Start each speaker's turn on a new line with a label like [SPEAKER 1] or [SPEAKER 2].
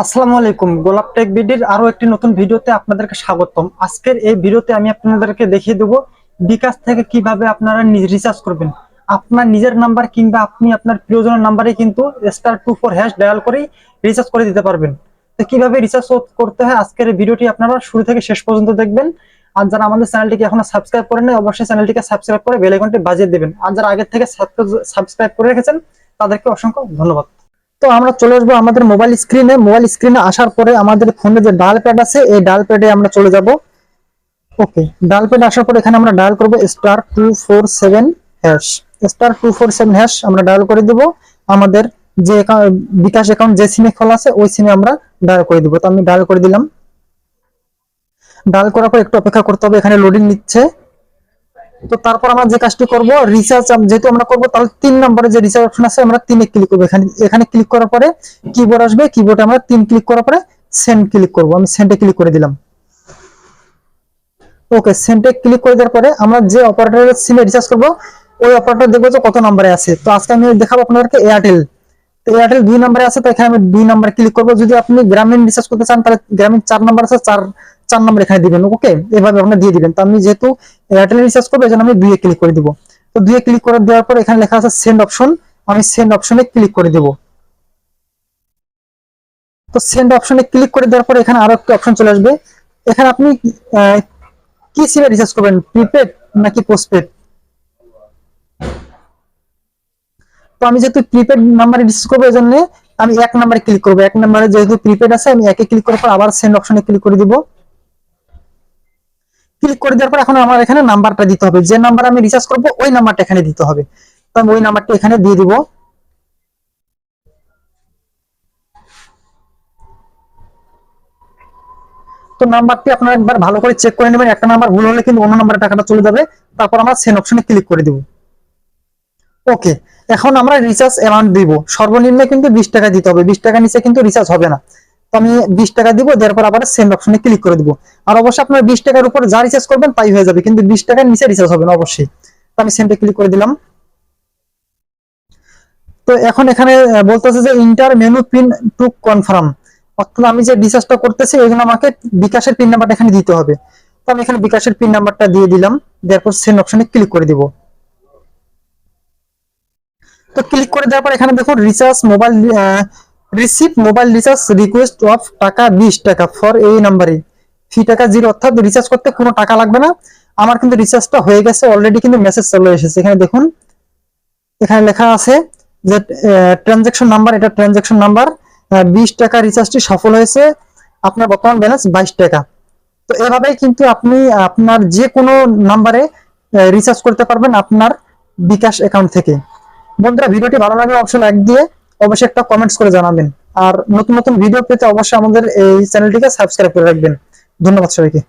[SPEAKER 1] আসসালামু আলাইকুম। গোলাপ টেক বিডির আরো একটি নতুন ভিডিওতে আপনাদেরকে স্বাগতম। আজকের এই ভিডিওতে আমি আপনাদেরকে দেখিয়ে দেব বিকাশ থেকে কিভাবে আপনারা রিচার্জ করবেন। আপনার নিজের নাম্বার কিংবা আপনি আপনার প্রিয়জনের নাম্বারে কিন্তু *24# ডায়াল করেই রিচার্জ করে দিতে পারবেন। তো কিভাবে রিচার্জ করতে হয় আজকের এই ভিডিওটি আপনারা শুরু থেকে শেষ পর্যন্ত দেখবেন। আর যারা আমাদের চ্যানেলটিকে এখনো সাবস্ক্রাইব করেন নাই অবশ্যই চ্যানেলটিকে সাবস্ক্রাইব করে বেল আইকনটি বাজিয়ে দেবেন। আর যারা আগে থেকে সাবস্ক্রাইব করে রেখেছেন তাদেরকে অসংখ্য ধন্যবাদ। তো আমরা চলে আসবো আমাদের মোবাইল স্ক্রিনে আসার পরে আমাদের ফোনে যে ডায়াল প্যাড আছে এই ডায়াল প্যাডে আমরা চলে যাব। ওকে, ডায়াল প্যাড আসার পর এখানে আমরা ডায়াল করব *247#, *247# আমরা ডায়াল করে দেব। আমাদের যে বিকাশ অ্যাকাউন্ট যে সিমে খোলা আছে ওই সিমে আমরা ডায়াল করে দিব। তো আমি ডায়াল করে দিলাম। ডায়াল করার পর একটু অপেক্ষা করতে হবে, এখানে লোডিং নিচ্ছে। তো তারপর আমরা যে কাজটি করব, রিচার্জ যেহেতু আমরা করব তাহলে 3 নম্বরে যে রিচার্জ অপশন আছে আমরা 3 এ ক্লিক করব। এখানে ক্লিক করার পরে কিবোর্ড আসবে, কিবোর্ডে আমরা 3 ক্লিক করার পরে সেন্ড ক্লিক করব। আমি সেন্ডে ক্লিক করে দিলাম। ওকে, সেন্ডে ক্লিক করে দেওয়ার পরে আমরা যে অপারেটরের সিমে রিচার্জ করব ওই অপারেটর দেখবো যে কত নম্বরে আছে। তো আজকে আমি দেখাবো আপনাদেরকে এয়ারটেল। তো এয়ারটেল 2 নম্বরে আছে, তো এখানে আমি 2 নম্বরে ক্লিক করব। যদি আপনি গ্রামীণ রিচার্জ করতে চান তাহলে গ্রামীণ 4 নম্বর আছে, 4 নম্বর এখানে দিবেন। ওকে, এভাবে আপনি দিয়ে দিবেন। তো আমি যেহেতু এয়ারটেল রিচার্জ করব এজন্য আমি 2 এ ক্লিক করে দিব। তো 2 এ ক্লিক করে দেওয়ার পর এখানে লেখা আছে সেন্ড অপশন, আমি সেন্ড অপশনে ক্লিক করে দেব। তো সেন্ড অপশনে ক্লিক করে দেওয়ার পর এখানে আরো একটা অপশন চলে আসবে। এখানে আপনি কি সিমে রিচার্জ করবেন, প্রিপেড নাকি পোস্টপেড। তো আমি যেহেতু প্রিপেড নাম্বারে রিচার্জ করবো এজন্য আমি 1 নম্বরে ক্লিক করব। 1 নম্বরে যেহেতু প্রিপেড আছে আমি 1 এ ক্লিক করার পর আবার সেন্ড অপশনে ক্লিক করে দিব। ক্লিক করে দেওয়ার পর এখন আমার এখানে নাম্বারটা দিতে হবে, যে নাম্বার আমি রিচার্জ করব ওই নাম্বারটা এখানে দিতে হবে। তো আমি ওই নাম্বারটা এখানে দিয়ে দিব। তো নাম্বারটি আপনারা একবার ভালো করে চেক করে নেবেন, একটা নাম্বার ভুল হলে কিন্তু অন্য নাম্বারে টাকাটা চলে যাবে। তারপর আমরা সেন্ড অপশনে ক্লিক করে দিব। ওকে, এখন আমরা রিচার্জ অ্যামাউন্ট দিব। সর্বনিম্ন কিন্তু 20 টাকা দিতে হবে, 20 টাকা নিচে কিন্তু রিচার্জ হবে না। তো আমি 20 টাকা দিব, তারপর আবার সেন্ড অপশনে ক্লিক করে দিব। আর অবশ্যই আপনার 20 টাকার উপর যা রিচার্জ করবেন তাই হয়ে যাবে, কিন্তু 20 টাকার নিচে রিচার্জ হবে না অবশ্যই। তো আমি সেন্ডে ক্লিক করে দিলাম। তো এখন এখানে বলতেছে যে inter menu pin to confirm, অর্থাৎ আমি যে রিচার্জটা করতেছি ওই জন্য আমাকে বিকাশের পিন নাম্বারটা এখানে দিতে হবে। তো আমি এখানে বিকাশের পিন নাম্বারটা দিয়ে দিলাম, তারপর সেন্ড অপশনে ক্লিক করে দিব। তো ক্লিক করে দেওয়ার পর এখানে দেখুন recharge mobile receive mobile recharge request of টাকা 20 টাকা ফর এই নাম্বারে, ফি টাকা 0, অর্থাৎ রিচার্জ করতে কোনো টাকা লাগবে না। আমার কিন্তু রিচার্জটা হয়ে গেছে অলরেডি, কিন্তু মেসেজ চলে এসেছে। এখানে দেখুন এখানে লেখা আছে যে ট্রানজাকশন নাম্বার, এটা ট্রানজাকশন নাম্বার, 20 টাকা রিচার্জটি সফল হয়েছে, আপনার বর্তমান ব্যালেন্স 22 টাকা। তো এভাবেই কিন্তু আপনি আপনার যে কোনো নাম্বারে রিচার্জ করতে পারবেন আপনার বিকাশ অ্যাকাউন্ট থেকে। বন্ধুরা, ভিডিওটি ভালো লাগলে অবশ্যই লাইক দিয়ে অবশ্যই একটা কমেন্টস করে জানাবেন। আর নতুন নতুন ভিডিও পেতে অবশ্যই আমাদের এই চ্যানেলটিকে সাবস্ক্রাইব করে রাখবেন। ধন্যবাদ সবাইকে।